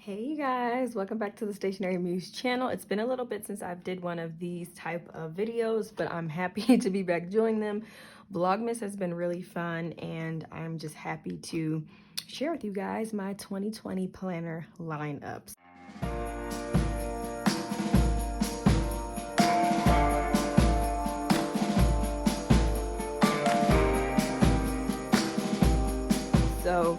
Hey you guys, welcome back to the Stationery Muse channel. It's been a little bit since I did one of these type of videos, but I'm happy to be back doing them. Vlogmas has been really fun and I'm just happy to share with you guys my 2020 planner lineups. So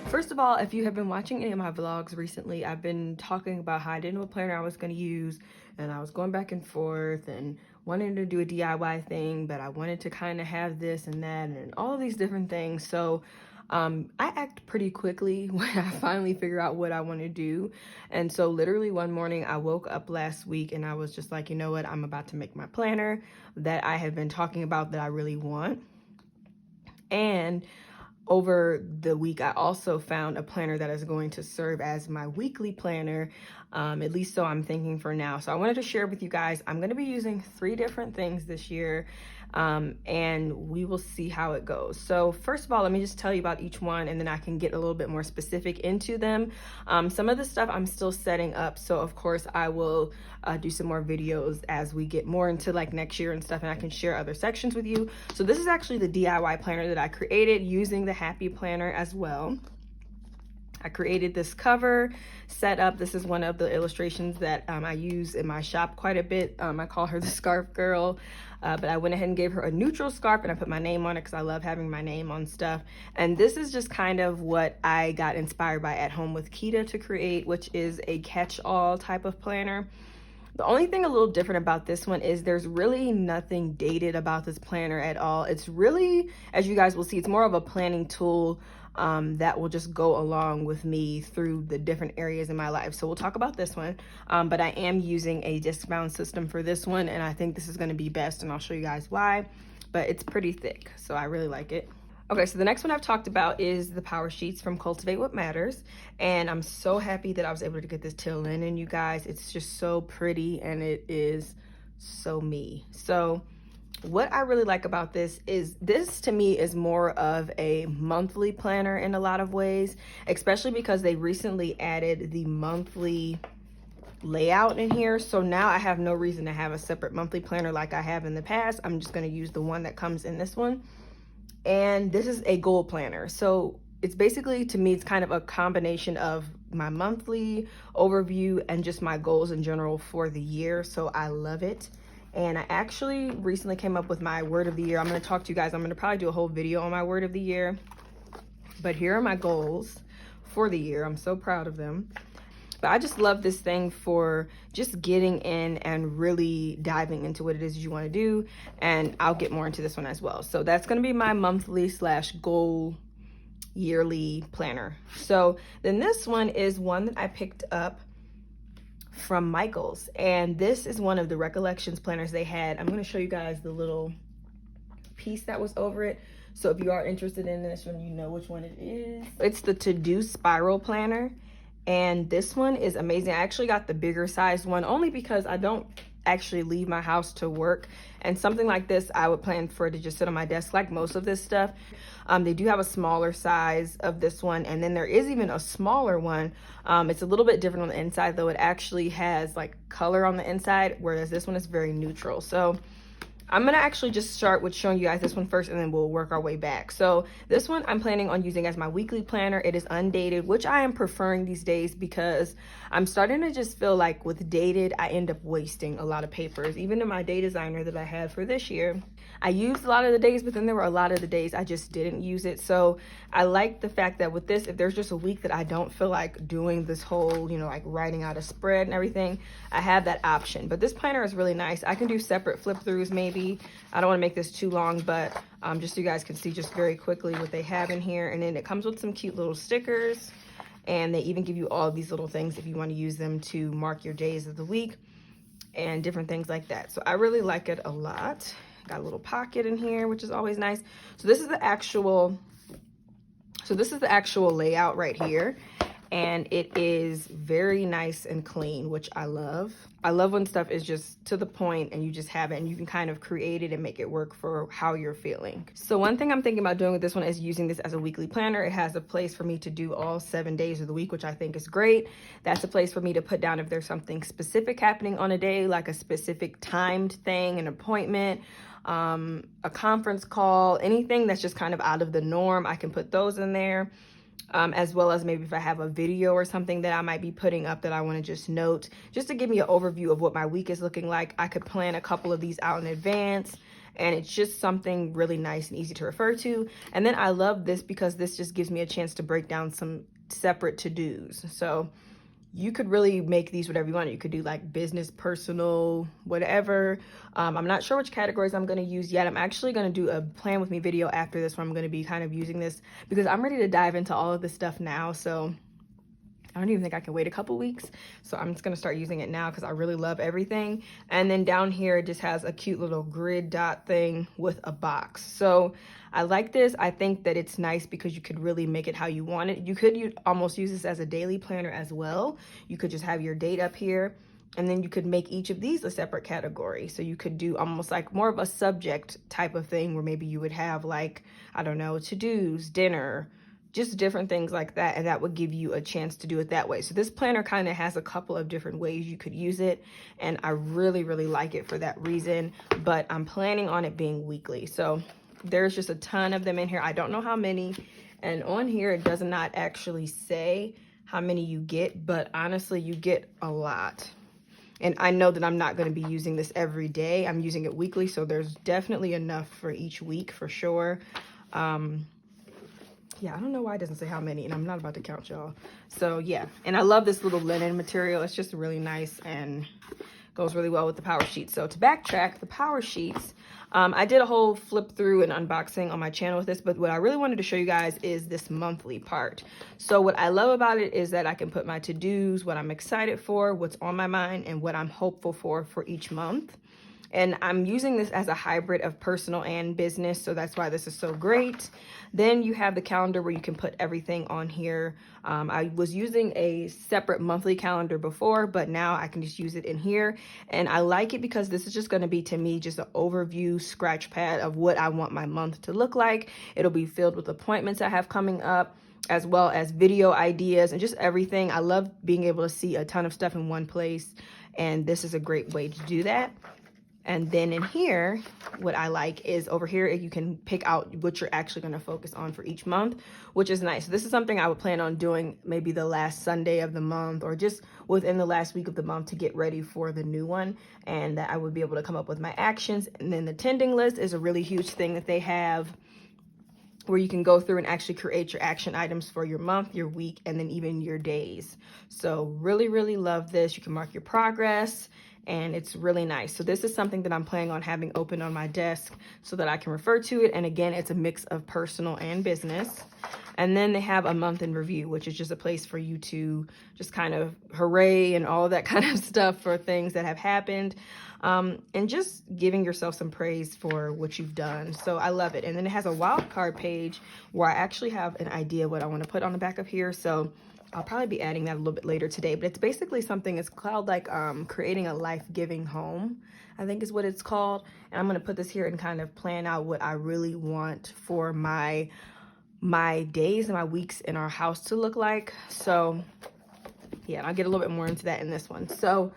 first of all, if you have been watching any of my vlogs recently, I've been talking about how I didn't know what planner I was going to use, and I was going back and forth and wanting to do a DIY thing, but I wanted to kind of have this and that and all of these different things. So I act pretty quickly when I finally figure out what I want to do. And so literally one morning I woke up last week and I was just like, you know what, I'm about to make my planner that I have been talking about that I really want. And over the week, I also found a planner that is going to serve as my weekly planner, at least so I'm thinking for now. So I wanted to share with you guys, I'm going to be using 3 different things this year, and we will see how it goes. So first of all, let me just tell you about each one, and then I can get a little bit more specific into them. Some of the stuff I'm still setting up, so of course I will do some more videos as we get more into like next year and stuff, and I can share other sections with you. So this is actually the DIY planner that I created using the Happy Planner as well. I created this cover setup. This is one of the illustrations that I use in my shop quite a bit. I call her the Scarf Girl, but I went ahead and gave her a neutral scarf and I put my name on it because I love having my name on stuff. And this is just kind of what I got inspired by at home with Kita to create, which is a catch-all type of planner. The only thing a little different about this one is there's really nothing dated about this planner at all. It's really, as you guys will see, it's more of a planning tool that will just go along with me through the different areas in my life. So we'll talk about this one, but I am using a disc bound system for this one, and I think this is going to be best, and I'll show you guys why. But it's pretty thick, so I really like it. Okay, so the next one I've talked about is the Powersheets from Cultivate What Matters, and I'm so happy that I was able to get this teal linen, you guys. It's just so pretty and it is so me. So what I really like about this is this to me is more of a monthly planner in a lot of ways, especially because they recently added the monthly layout in here. So now I have no reason to have a separate monthly planner like I have in the past. I'm just going to use the one that comes in this one. And this is a goal planner. So it's basically, to me, it's kind of a combination of my monthly overview and just my goals in general for the year. So I love it. And I actually recently came up with my word of the year. I'm going to talk to you guys. I'm going to probably do a whole video on my word of the year. But here are my goals for the year. I'm so proud of them. But I just love this thing for just getting in and really diving into what it is you want to do. And I'll get more into this one as well. So that's going to be my monthly / goal yearly planner. So then this one is one that I picked up from Michael's. And this is one of the Recollections planners they had. I'm going to show you guys the little piece that was over it. So if you are interested in this one, you know which one it is. It's the To Do Spiral Planner. And this one is amazing. I actually got the bigger sized one only because I don't actually leave my house to work, and something like this I would plan for it to just sit on my desk like most of this stuff. They do have a smaller size of this one, and then there is even a smaller one. It's a little bit different on the inside though. It actually has like color on the inside, whereas this one is very neutral. So I'm gonna actually just start with showing you guys this one first, and then we'll work our way back. So this one I'm planning on using as my weekly planner. It is undated, which I am preferring these days because I'm starting to just feel like with dated, I end up wasting a lot of papers. Even in my day designer that I had for this year, I used a lot of the days, but then there were a lot of the days I just didn't use it. So I like the fact that with this, if there's just a week that I don't feel like doing this whole, you know, like writing out a spread and everything, I have that option. But this planner is really nice. I can do separate flip throughs maybe. I don't want to make this too long, but just so you guys can see just very quickly what they have in here. And then it comes with some cute little stickers, and they even give you all these little things if you want to use them to mark your days of the week and different things like that. So I really like it a lot. Got a little pocket in here, which is always nice. So this is the actual layout right here. and it is very nice and clean, which I love. I love when stuff is just to the point and you just have it and you can kind of create it and make it work for how you're feeling. So one thing I'm thinking about doing with this one is using this as a weekly planner. It has a place for me to do all 7 days of the week, which I think is great. That's a place for me to put down if there's something specific happening on a day, like a specific timed thing, an appointment, a conference call, anything that's just kind of out of the norm. I can put those in there. As well as maybe if I have a video or something that I might be putting up that I want to just note, just to give me an overview of what my week is looking like. I could plan a couple of these out in advance, and it's just something really nice and easy to refer to. And then I love this because this just gives me a chance to break down some separate to-dos. So you could really make these whatever you want. You could do like business, personal, whatever. I'm not sure which categories I'm going to use yet. I'm actually going to do a plan with me video after this where I'm going to be kind of using this because I'm ready to dive into all of this stuff now. So I don't even think I can wait a couple weeks. So I'm just going to start using it now because I really love everything. And then down here, it just has a cute little grid dot thing with a box. So I like this. I think that it's nice because you could really make it how you want it. You could almost use this as a daily planner as well. You could just have your date up here, and then you could make each of these a separate category. So you could do almost like more of a subject type of thing where maybe you would have like, I don't know, to-dos, dinner, just different things like that, and that would give you a chance to do it that way. So this planner kind of has a couple of different ways you could use it, and I really, really like it for that reason, but I'm planning on it being weekly. So there's just a ton of them in here. I don't know how many, and on here it does not actually say how many you get, but honestly, you get a lot. And I know that I'm not going to be using this every day. I'm using it weekly, so there's definitely enough for each week for sure. Yeah, I don't know why it doesn't say how many, and I'm not about to count, y'all. So yeah, and I love this little linen material. It's just really nice and goes really well with the Powersheets. So to backtrack, the Powersheets, I did a whole flip through and unboxing on my channel with this, but what I really wanted to show you guys is this monthly part. So what I love about it is that I can put my to-dos, what I'm excited for, what's on my mind, and what I'm hopeful for each month. And I'm using this as a hybrid of personal and business, so that's why this is so great. Then you have the calendar where you can put everything on here. I was using a separate monthly calendar before, but now I can just use it in here. And I like it because this is just gonna be, to me, just an overview scratch pad of what I want my month to look like. It'll be filled with appointments I have coming up, as well as video ideas and just everything. I love being able to see a ton of stuff in one place, and this is a great way to do that. And then in here, what I like is over here, you can pick out what you're actually going to focus on for each month, which is nice. So this is something I would plan on doing maybe the last Sunday of the month or just within the last week of the month to get ready for the new one, and that I would be able to come up with my actions. And then the tending list is a really huge thing that they have where you can go through and actually create your action items for your month, your week, and then even your days. So really, really love this. You can mark your progress, and it's really nice. So this is something that I'm planning on having open on my desk so that I can refer to it. And again, it's a mix of personal and business. And then they have a month in review, which is just a place for you to just kind of hooray and all that kind of stuff for things that have happened. And just giving yourself some praise for what you've done. So I love it. And then it has a wild card page where I actually have an idea what I want to put on the back of here. So I'll probably be adding that a little bit later today, but it's basically something, it's called like creating a life-giving home, I think is what it's called. And I'm going to put this here and kind of plan out what I really want for my days and my weeks in our house to look like. So yeah, I'll get a little bit more into that in this one. So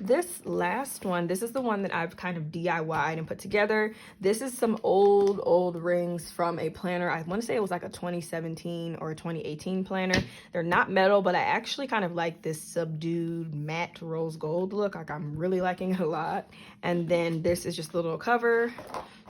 this last one, this is the one that I've kind of DIY'd and put together. This is some old rings from a planner. I want to say it was like a 2017 or a 2018 planner. They're not metal, but I actually kind of like this subdued matte rose gold look. Like I'm really liking it a lot. And then this is just a little cover.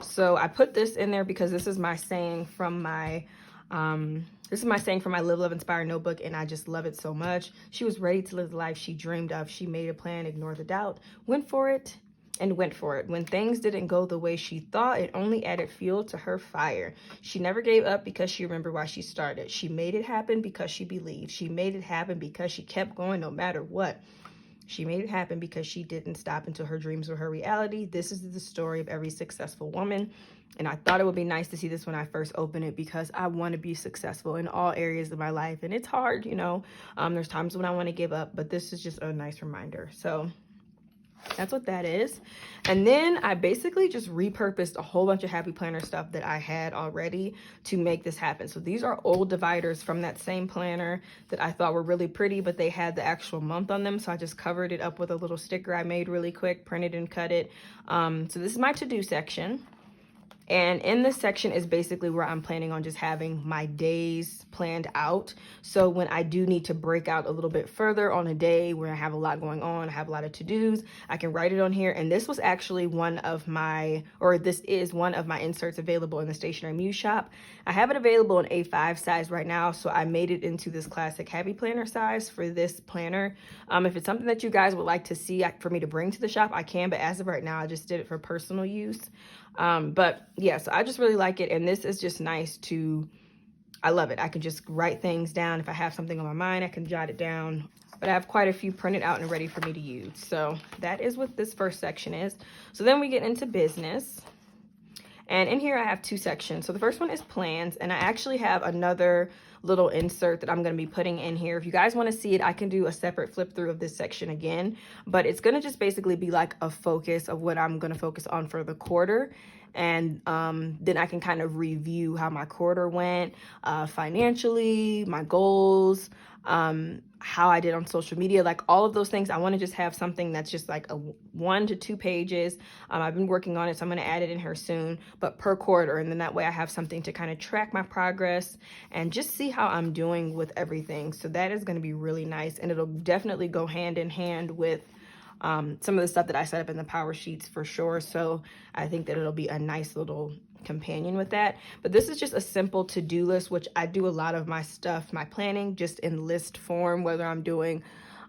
So I put this in there because this is my saying from my Live, Love, Inspire notebook, and I just love it so much. She was ready to live the life she dreamed of. She made a plan, ignored the doubt, went for it, and went for it. When things didn't go the way she thought, it only added fuel to her fire. She never gave up because she remembered why she started. She made it happen because she believed. She made it happen because she kept going no matter what. She made it happen because she didn't stop until her dreams were her reality. This is the story of every successful woman. And I thought it would be nice to see this when I first open it, because I want to be successful in all areas of my life. And it's hard, you know. There's times when I want to give up, but this is just a nice reminder. So that's what that is. And then I basically just repurposed a whole bunch of Happy Planner stuff that I had already to make this happen. So these are old dividers from that same planner that I thought were really pretty, but they had the actual month on them. So I just covered it up with a little sticker I made really quick, printed and cut it. So this is my to-do section. And in this section is basically where I'm planning on just having my days planned out. So when I do need to break out a little bit further on a day where I have a lot going on, I have a lot of to-dos, I can write it on here. And this was actually this is one of my inserts available in the Stationery Muse shop. I have it available in A5 size right now, so I made it into this classic Happy Planner size for this planner. If it's something that you guys would like to see for me to bring to the shop, I can, but as of right now, I just did it for personal use. But yeah, so I just really like it, and this is just nice I love it. I can just write things down. If I have something on my mind, I can jot it down, but I have quite a few printed out and ready for me to use. So that is what this first section is. So then we get into business, and in here I have two sections. So the first one is plans, and I actually have another little insert that I'm going to be putting in here. If you guys want to see it, I can do a separate flip through of this section again, but it's going to just basically be like a focus of what I'm going to focus on for the quarter. And then I can kind of review how my quarter went financially, my goals, how I did on social media, like all of those things. I want to just have something that's just like 1 to 2 pages. I've been working on it, so I'm going to add it in here soon, but per quarter. And then that way I have something to kind of track my progress and just see how I'm doing with everything. So that is going to be really nice, and it'll definitely go hand in hand with some of the stuff that I set up in the Powersheets for sure. So I think that it'll be a nice little companion with that. But this is just a simple to-do list, which I do a lot of my stuff, my planning, just in list form, whether I'm doing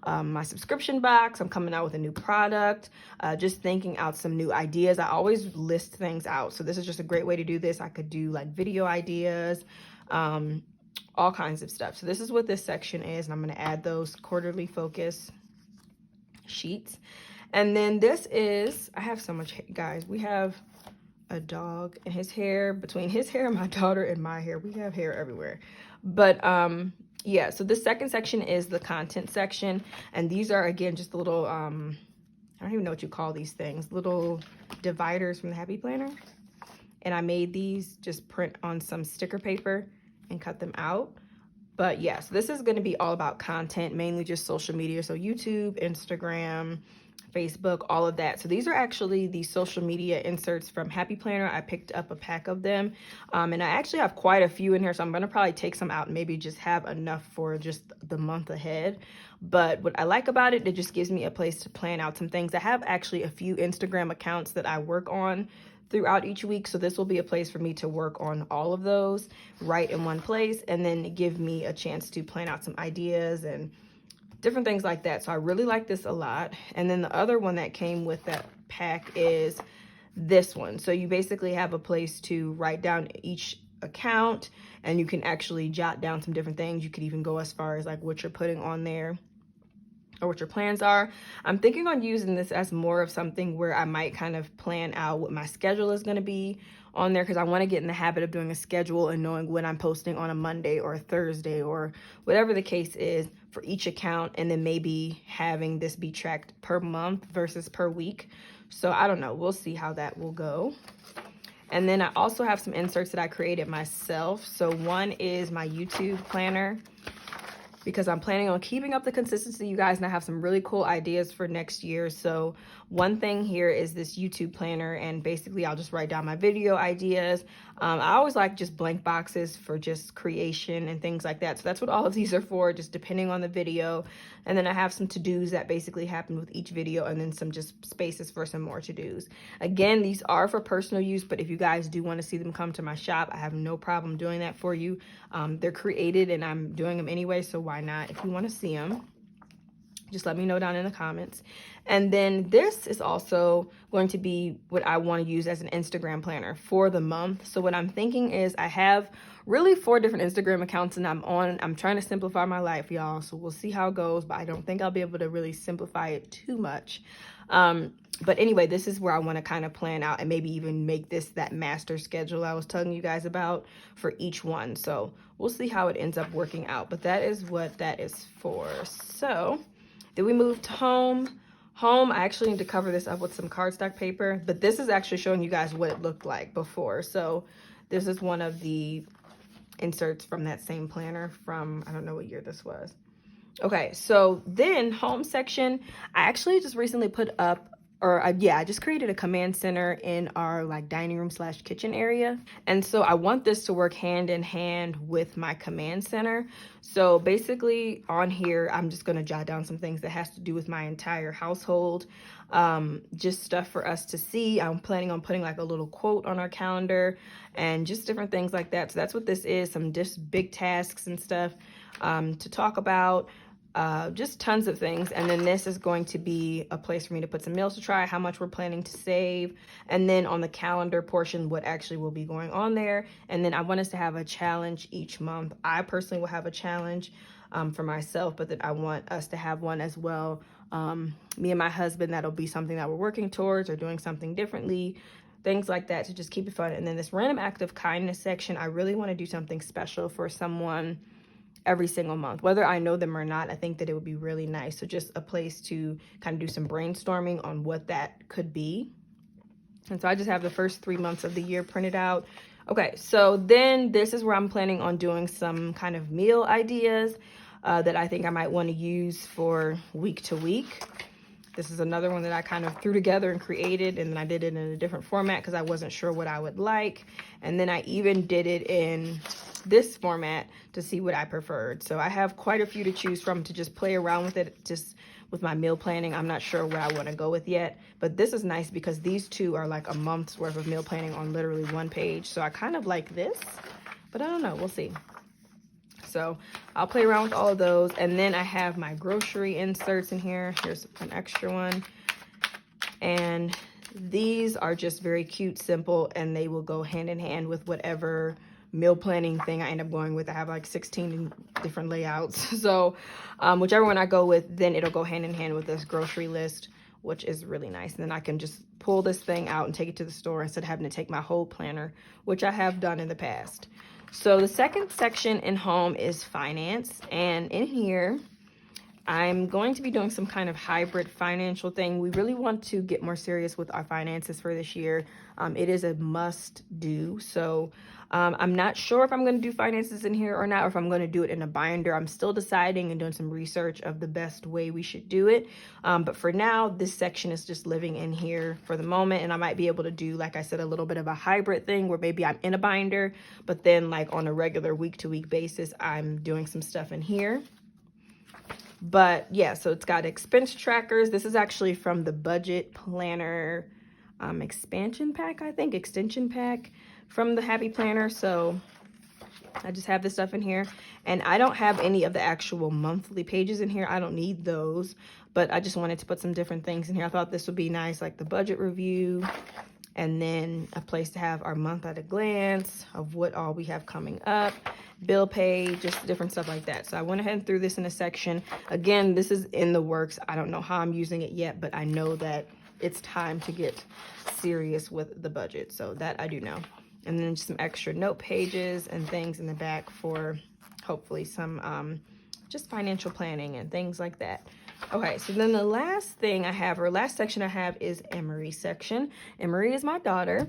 my subscription box, I'm coming out with a new product, just thinking out some new ideas. I always list things out. So this is just a great way to do this. I could do like video ideas, all kinds of stuff. So this is what this section is, and I'm going to add those quarterly focus sheets. And then this is, I have so much, guys, we have a dog and his hair, between his hair, my daughter, and my hair, we have hair everywhere. But yeah, so the second section is the content section, and these are again just the little I don't even know what you call these things, little dividers from the Happy Planner. And I made these just print on some sticker paper and cut them out. But yes, yeah, so this is going to be all about content, mainly just social media. So YouTube, Instagram, Facebook, all of that. So these are actually the social media inserts from Happy Planner. I picked up a pack of them. And I actually have quite a few in here. So I'm going to probably take some out and maybe just have enough for just the month ahead. But what I like about it, it just gives me a place to plan out some things. I have actually a few Instagram accounts that I work on throughout each week, so this will be a place for me to work on all of those right in one place, and then give me a chance to plan out some ideas and different things like that. So I really like this a lot. And then the other one that came with that pack is this one. So you basically have a place to write down each account, and you can actually jot down some different things. You could even go as far as like what you're putting on there or what your plans are. I'm thinking on using this as more of something where I might kind of plan out what my schedule is going to be on there, because I want to get in the habit of doing a schedule and knowing when I'm posting on a Monday or a Thursday or whatever the case is for each account, and then maybe having this be tracked per month versus per week. So I don't know, we'll see how that will go. And then I also have some inserts that I created myself. So one is my YouTube planner, because I'm planning on keeping up the consistency, you guys, and I have some really cool ideas for next year. So one thing here is this YouTube planner, and basically I'll just write down my video ideas. I always like just blank boxes for just creation and things like that. So that's what all of these are for, just depending on the video. And then I have some to-dos that basically happen with each video, and then some just spaces for some more to-dos. Again, these are for personal use, but if you guys do want to see them come to my shop, I have no problem doing that for you. They're created and I'm doing them anyway, so why not if you want to see them. Just let me know down in the comments. And then this is also going to be what I want to use as an Instagram planner for the month. So what I'm thinking is I have really 4 different Instagram accounts, and I'm trying to simplify my life, y'all. So we'll see how it goes, but I don't think I'll be able to really simplify it too much. But anyway, this is where I want to kind of plan out and maybe even make this that master schedule I was telling you guys about for each one. So we'll see how it ends up working out, but that is what that is for. So then we moved home. I actually need to cover this up with some cardstock paper, but this is actually showing you guys what it looked like before. So this is one of the inserts from that same planner from, I don't know what year this was. Okay, so then home section, I actually just recently put up, I just created a command center in our like dining room / kitchen area. And so I want this to work hand in hand with my command center. So basically on here, I'm just gonna jot down some things that has to do with my entire household. Just stuff for us to see. I'm planning on putting like a little quote on our calendar and just different things like that. So that's what this is, some just big tasks and stuff to talk about. Just tons of things. And then this is going to be a place for me to put some meals to try, how much we're planning to save, and then on the calendar portion, what actually will be going on there. And then I want us to have a challenge each month. I personally will have a challenge for myself, but then I want us to have one as well. Me and my husband, that'll be something that we're working towards or doing something differently, things like that, to just keep it fun. And then this random act of kindness section, I really want to do something special for someone every single month, whether I know them or not. I think that it would be really nice. So just a place to kind of do some brainstorming on what that could be. And so I just have the first 3 months of the year printed out. Okay, so then this is where I'm planning on doing some kind of meal ideas that I think I might want to use for week to week. This is another one that I kind of threw together and created, and then I did it in a different format because I wasn't sure what I would like. And then I even did it in this format to see what I preferred. So I have quite a few to choose from to just play around with it, just with my meal planning. I'm not sure what I want to go with yet, but this is nice because these 2 are like a month's worth of meal planning on literally 1 page. So I kind of like this, but I don't know, we'll see. So I'll play around with all of those. And then I have my grocery inserts in here. Here's an extra one. And these are just very cute, simple, and they will go hand in hand with whatever meal planning thing I end up going with. I have like 16 different layouts. So whichever one I go with, then it'll go hand in hand with this grocery list, which is really nice. And then I can just pull this thing out and take it to the store instead of having to take my whole planner, which I have done in the past. So the second section in home is finance, and in here I'm going to be doing some kind of hybrid financial thing. We really want to get more serious with our finances for this year. It is a must do. So I'm not sure if I'm going to do finances in here or not, or if I'm going to do it in a binder. I'm still deciding and doing some research of the best way we should do it. But for now, this section is just living in here for the moment. And I might be able to do, like I said, a little bit of a hybrid thing where maybe I'm in a binder, but then like on a regular week-to-week basis, I'm doing some stuff in here. But yeah, so it's got expense trackers. This is actually from the budget planner expansion pack, I think, extension pack from the Happy Planner. So I just have this stuff in here, and I don't have any of the actual monthly pages in here. I don't need those, but I just wanted to put some different things in here. I thought this would be nice, like the budget review, and then a place to have our month at a glance of what all we have coming up, bill pay, just different stuff like that. So I went ahead and threw this in a section. Again, this is in the works. I don't know how I'm using it yet, but I know that it's time to get serious with the budget. So that I do know. And then just some extra note pages and things in the back for hopefully some just financial planning and things like that. Okay, so then the last thing I have, or last section I have, is Emery's section. Emery is my daughter,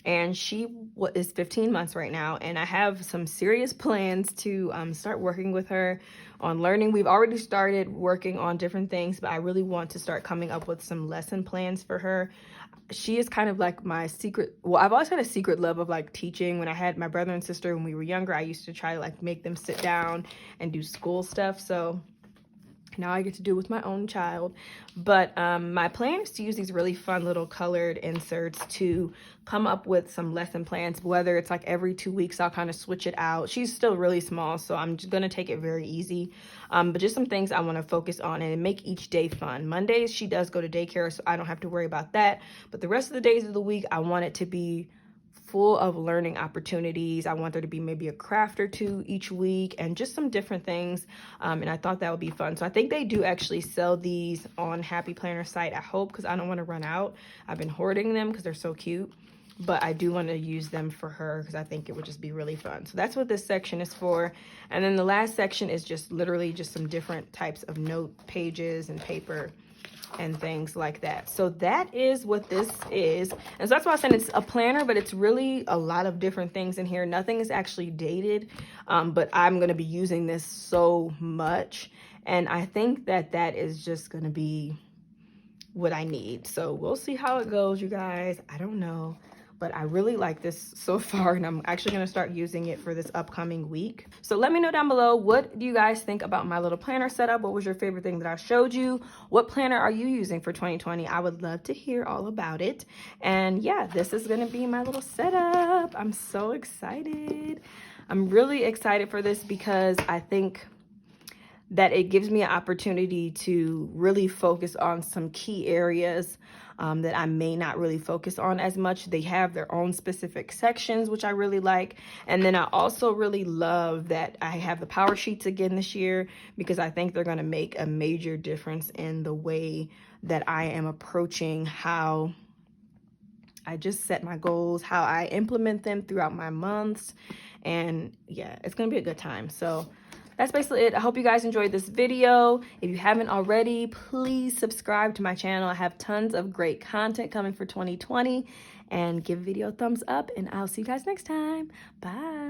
and she is 15 months right now, and I have some serious plans to start working with her on learning. We've already started working on different things, but I really want to start coming up with some lesson plans for her. She is kind of like my secret, well, I've always had a secret love of like teaching. When I had my brother and sister when we were younger, I used to try to like make them sit down and do school stuff. So Now I get to do with my own child. But my plan is to use these really fun little colored inserts to come up with some lesson plans, whether it's like every 2 weeks I'll kind of switch it out. She's still really small, so I'm just gonna take it very easy. But just some things I want to focus on and make each day fun. Mondays she does go to daycare, so I don't have to worry about that. But the rest of the days of the week I want it to be full of learning opportunities. I want there to be maybe a craft or two each week and just some different things. And I thought that would be fun. So I think they do actually sell these on Happy Planner site, I hope, because I don't want to run out. I've been hoarding them because they're so cute. But I do want to use them for her because I think it would just be really fun. So that's what this section is for. And then the last section is just literally just some different types of note pages and paper and things like that. So that is what this is. And so that's why I said it's a planner, but it's really a lot of different things in here. Nothing is actually dated, but I'm going to be using this so much. And I think that that is just going to be what I need. So we'll see how it goes, you guys. I don't know. But I really like this so far, and I'm actually going to start using it for this upcoming week. So let me know down below, what do you guys think about my little planner setup? What was your favorite thing that I showed you? What planner are you using for 2020? I would love to hear all about it. And yeah, this is going to be my little setup. I'm so excited. I'm really excited for this because I think that it gives me an opportunity to really focus on some key areas that I may not really focus on as much. They have their own specific sections, which I really like. And then I also really love that I have the Powersheets again this year, because I think they're gonna make a major difference in the way that I am approaching how I just set my goals, how I implement them throughout my months. And yeah, it's gonna be a good time. So that's basically it. I hope you guys enjoyed this video. If you haven't already, please subscribe to my channel. I have tons of great content coming for 2020. And give the video a thumbs up, and I'll see you guys next time. Bye.